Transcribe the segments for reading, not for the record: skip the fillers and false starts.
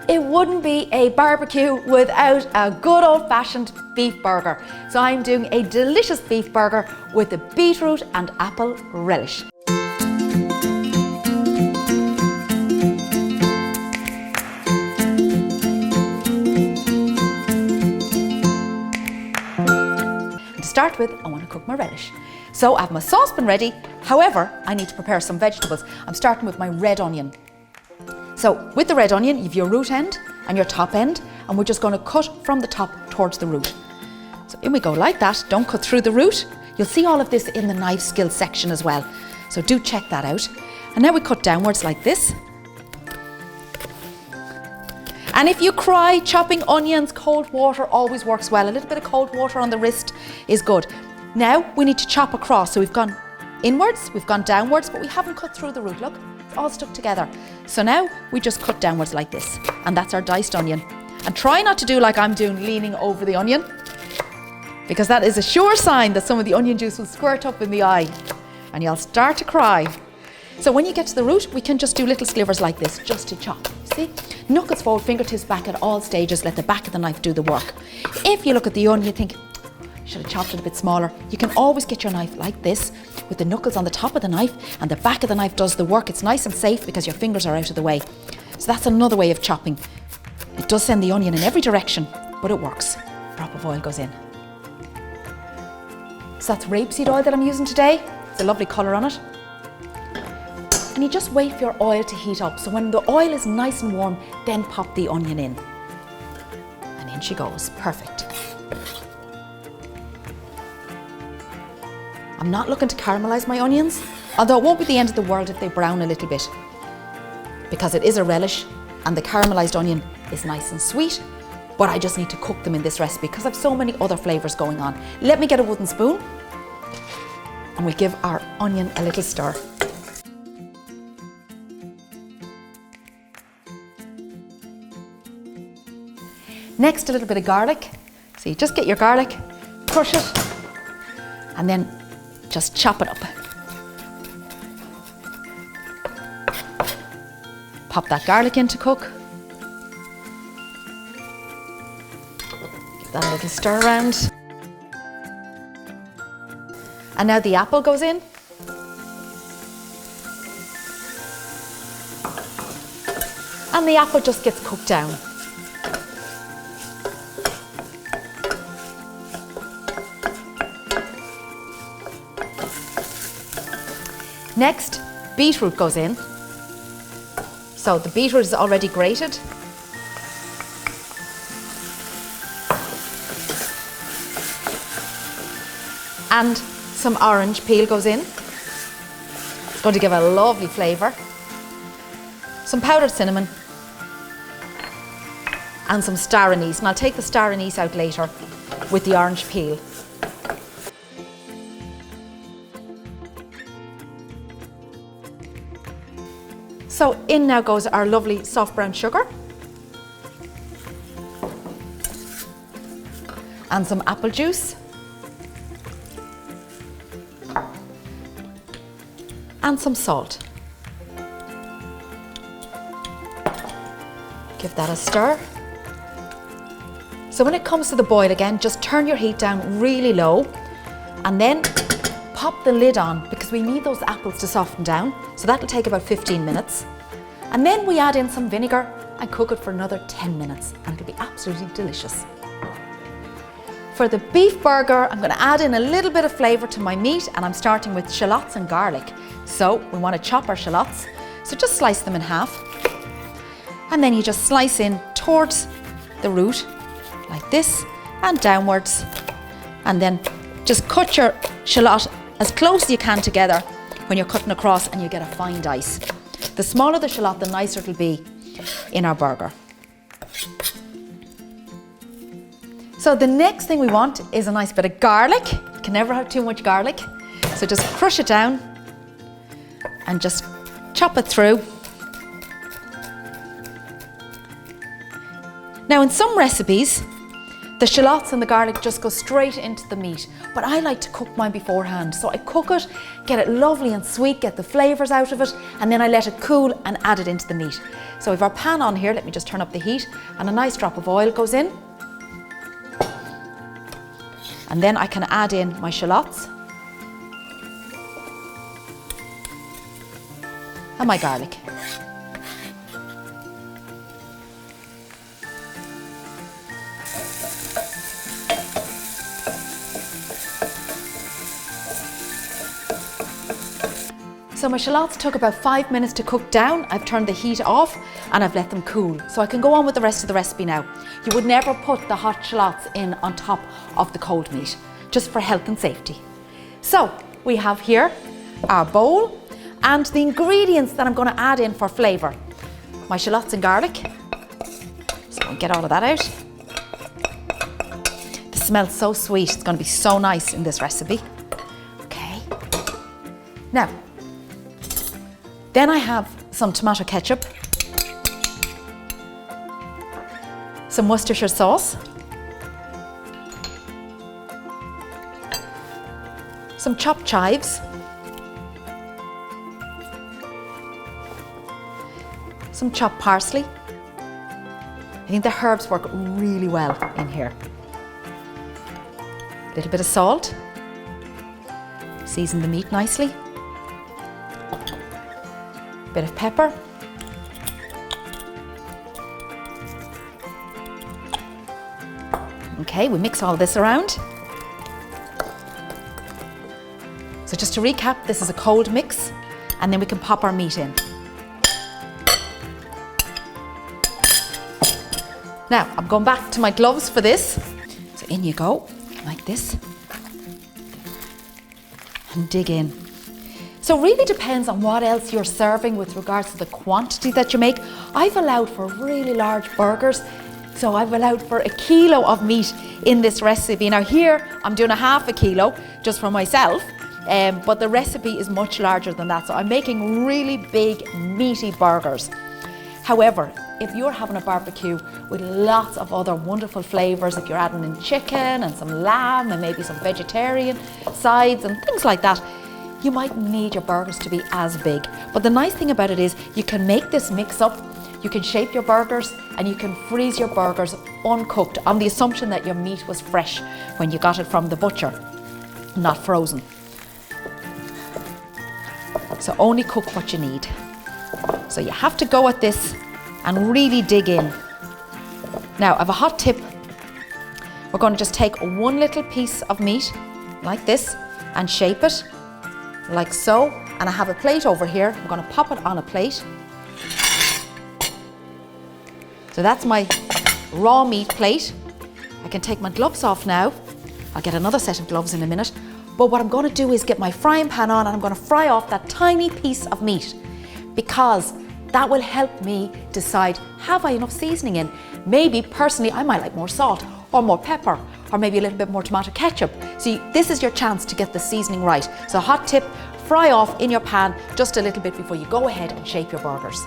it wouldn't be a barbecue without a good old-fashioned beef burger. So I'm doing a delicious beef burger with the beetroot and apple relish. To start with, I want to cook my relish. So I have my saucepan ready. However, I need to prepare some vegetables. I'm starting with my red onion. So with the red onion, you have your root end and your top end, and we're just going to cut from the top towards the root. So in we go like that. Don't cut through the root. You'll see all of this in the knife skills section as well. So do check that out. And now we cut downwards like this. And if you cry, chopping onions, cold water always works well. A little bit of cold water on the wrist is good. Now we need to chop across. So we've gone inwards, we've gone downwards, but we haven't cut through the root. Look, it's all stuck together. So now we just cut downwards like this. And that's our diced onion. And try not to do like I'm doing, leaning over the onion, because that is a sure sign that some of the onion juice will squirt up in the eye and you'll start to cry. So when you get to the root, we can just do little slivers like this, just to chop. See? Knuckles forward, fingertips back at all stages. Let the back of the knife do the work. If you look at the onion, you think, should have chopped it a bit smaller. You can always get your knife like this, with the knuckles on the top of the knife, and the back of the knife does the work. It's nice and safe because your fingers are out of the way. So that's another way of chopping. It does send the onion in every direction, but it works. A drop of oil goes in. So that's rapeseed oil that I'm using today. It's a lovely colour on it. And you just wait for your oil to heat up. So when the oil is nice and warm, then pop the onion in. And in she goes, perfect. I'm not looking to caramelise my onions, although it won't be the end of the world if they brown a little bit, because it is a relish and the caramelised onion is nice and sweet, but I just need to cook them in this recipe because I've so many other flavours going on. Let me get a wooden spoon and we'll give our onion a little stir. Next, a little bit of garlic. So you just get your garlic, crush it, and then just chop it up. Pop that garlic in to cook. Give that a little stir around. And now the apple goes in. And the apple just gets cooked down. Next, beetroot goes in. So the beetroot is already grated. And some orange peel goes in. It's going to give a lovely flavour. Some powdered cinnamon. And some star anise. And I'll take the star anise out later with the orange peel. So in now goes our lovely soft brown sugar and some apple juice and some salt. Give that a stir. So when it comes to the boil again, just turn your heat down really low and then pop the lid on because we need those apples to soften down. So that'll take about 15 minutes. And then we add in some vinegar and cook it for another 10 minutes and it'll be absolutely delicious. For the beef burger, I'm going to add in a little bit of flavour to my meat and I'm starting with shallots and garlic. So we want to chop our shallots. So just slice them in half. And then you just slice in towards the root like this and downwards. And then just cut your shallot as close as you can together when you're cutting across and you get a fine dice. The smaller the shallot, the nicer it'll be in our burger. So the next thing we want is a nice bit of garlic. You can never have too much garlic. So just crush it down and just chop it through. Now in some recipes, The shallots and the garlic just go straight into the meat, but I like to cook mine beforehand. So I cook it, get it lovely and sweet, get the flavours out of it, and then I let it cool and add it into the meat. So we've our pan on here, let me just turn up the heat, and a nice drop of oil goes in. And then I can add in my shallots and my garlic. So my shallots took about 5 minutes to cook down. I've turned the heat off and I've let them cool. So I can go on with the rest of the recipe now. You would never put the hot shallots in on top of the cold meat, just for health and safety. So we have here our bowl and the ingredients that I'm going to add in for flavour. My shallots and garlic. So I'll get all of that out. The smells so sweet, it's going to be so nice in this recipe. Okay. Now, then I have some tomato ketchup, some Worcestershire sauce, some chopped chives, some chopped parsley. I think the herbs work really well in here. A little bit of salt, season the meat nicely. Bit of pepper. Okay, we mix all this around. So just to recap, this is a cold mix, and then we can pop our meat in. Now, I'm going back to my gloves for this. So in you go, like this. And dig in. So it really depends on what else you're serving with regards to the quantity that you make. I've allowed for really large burgers, so I've allowed for 1 kilo of meat in this recipe. Now here, I'm doing 1/2 kilo just for myself, but the recipe is much larger than that. So I'm making really big, meaty burgers. However, if you're having a barbecue with lots of other wonderful flavours, if you're adding in chicken and some lamb and maybe some vegetarian sides and things like that, you might need your burgers to be as big. But the nice thing about it is you can make this mix up, you can shape your burgers, and you can freeze your burgers uncooked on the assumption that your meat was fresh when you got it from the butcher, not frozen. So only cook what you need. So you have to go at this and really dig in. Now I have a hot tip. We're going to just take one little piece of meat like this and shape it like so, and I have a plate over here. I'm going to pop it on a plate. So that's my raw meat plate. I can take my gloves off now. I'll get another set of gloves in a minute. But what I'm going to do is get my frying pan on and I'm going to fry off that tiny piece of meat, because that will help me decide, have I enough seasoning in? Maybe personally I might like more salt or more pepper or maybe a little bit more tomato ketchup. So this is your chance to get the seasoning right. So hot tip, fry off in your pan just a little bit before you go ahead and shape your burgers.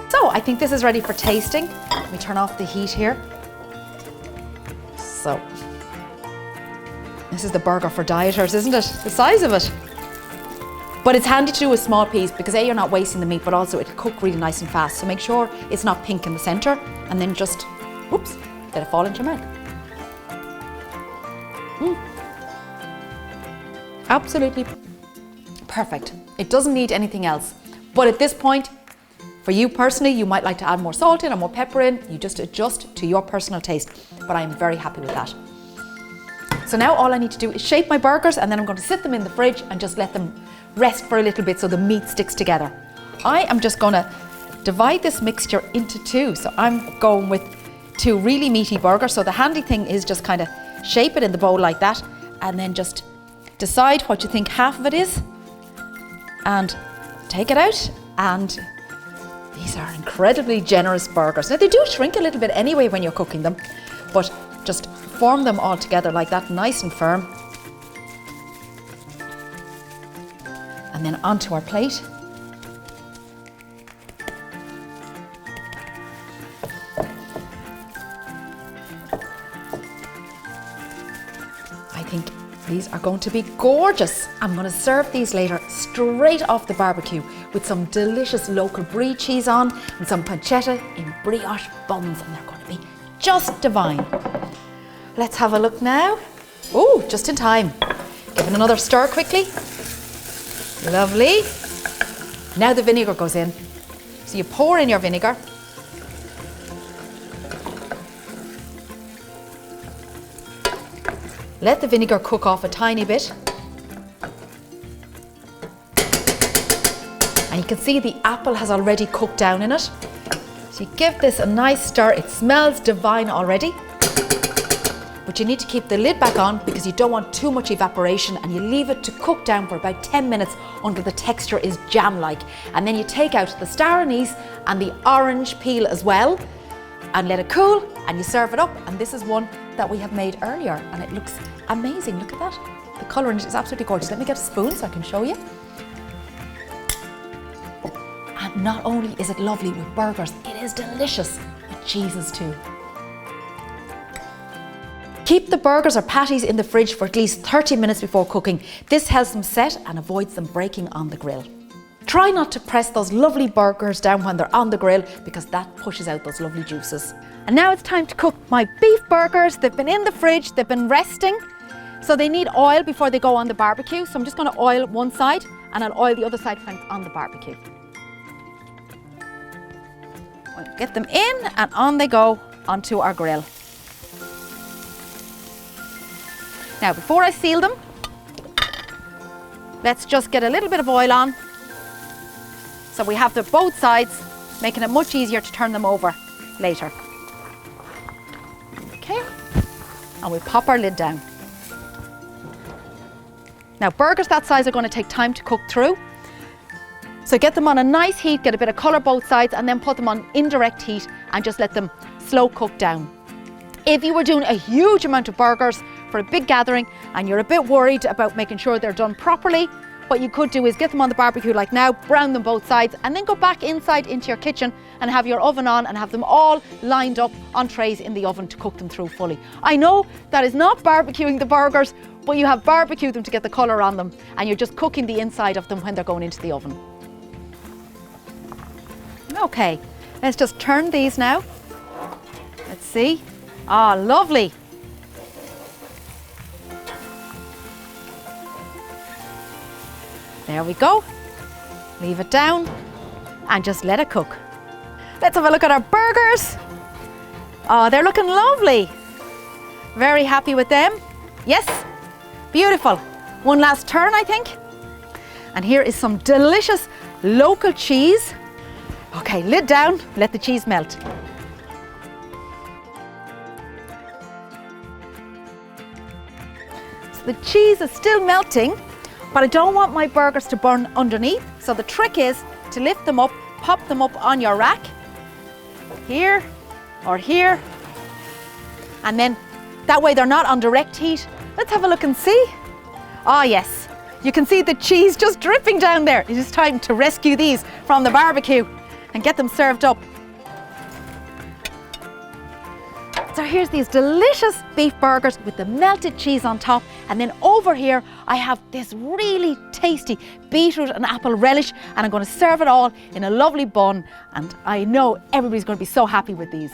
So I think this is ready for tasting. Let me turn off the heat here. So this is the burger for dieters, isn't it? The size of it. But it's handy to do with small piece because A, you're not wasting the meat, but also it'll cook really nice and fast. So make sure it's not pink in the center and then just, whoops, let it fall into your mouth. Absolutely perfect. It doesn't need anything else. But at this point, for you personally, you might like to add more salt in or more pepper in. You just adjust to your personal taste. But I'm very happy with that. So now all I need to do is shape my burgers, and then I'm going to sit them in the fridge and just let them rest for a little bit so the meat sticks together. I am just going to divide this mixture into two. So I'm going with 2 really meaty burgers. So the handy thing is just kind of shape it in the bowl like that, and then just decide what you think half of it is and take it out. And these are incredibly generous burgers. Now they do shrink a little bit anyway when you're cooking them, but just form them all together like that, nice and firm. And then onto our plate. think these are going to be gorgeous. I'm going to serve these later straight off the barbecue with some delicious local brie cheese on and some pancetta in brioche buns, and they're going to be just divine. Let's have a look now. Oh, just in time. Give it another stir quickly. Lovely. Now the vinegar goes in. So you pour in your vinegar. Let the vinegar cook off a tiny bit. And you can see the apple has already cooked down in it. So you give this a nice stir. It smells divine already. But you need to keep the lid back on because you don't want too much evaporation, and you leave it to cook down for about 10 minutes until the texture is jam-like. And then you take out the star anise and the orange peel as well and let it cool, and you serve it up. And this is one that we have made earlier and it looks amazing. Look at that. The colour in it is absolutely gorgeous. Let me get a spoon so I can show you. And not only is it lovely with burgers, it is delicious with cheeses too. Keep the burgers or patties in the fridge for at least 30 minutes before cooking. This helps them set and avoids them breaking on the grill. Try not to press those lovely burgers down when they're on the grill because that pushes out those lovely juices. And now it's time to cook my beef burgers. They've been in the fridge, they've been resting, so they need oil before they go on the barbecue. So I'm just going to oil one side and I'll oil the other side when it's on the barbecue. We'll get them in and on they go onto our grill. Now, before I seal them, let's just get a little bit of oil on. So we have both sides, making it much easier to turn them over later. Okay, and we pop our lid down. Now, burgers that size are going to take time to cook through. So get them on a nice heat, get a bit of colour both sides, and then put them on indirect heat and just let them slow cook down. If you were doing a huge amount of burgers for a big gathering and you're a bit worried about making sure they're done properly, what you could do is get them on the barbecue like now, brown them both sides, and then go back inside into your kitchen and have your oven on and have them all lined up on trays in the oven to cook them through fully. I know that is not barbecuing the burgers, but you have barbecued them to get the colour on them, and you're just cooking the inside of them when they're going into the oven. Okay, let's just turn these now. Let's see. Ah, lovely. There we go. Leave it down and just let it cook. Let's have a look at our burgers. Oh, they're looking lovely. Very happy with them. Yes, beautiful. One last turn, I think. And here is some delicious local cheese. Okay, lid down, let the cheese melt. So the cheese is still melting, but I don't want my burgers to burn underneath. So the trick is to lift them up, pop them up on your rack, here or here, and then that way they're not on direct heat. Let's have a look and see. Ah, yes, you can see the cheese just dripping down there. It is time to rescue these from the barbecue and get them served up. So here's these delicious beef burgers with the melted cheese on top, and then over here I have this really tasty beetroot and apple relish, and I'm going to serve it all in a lovely bun, and I know everybody's going to be so happy with these.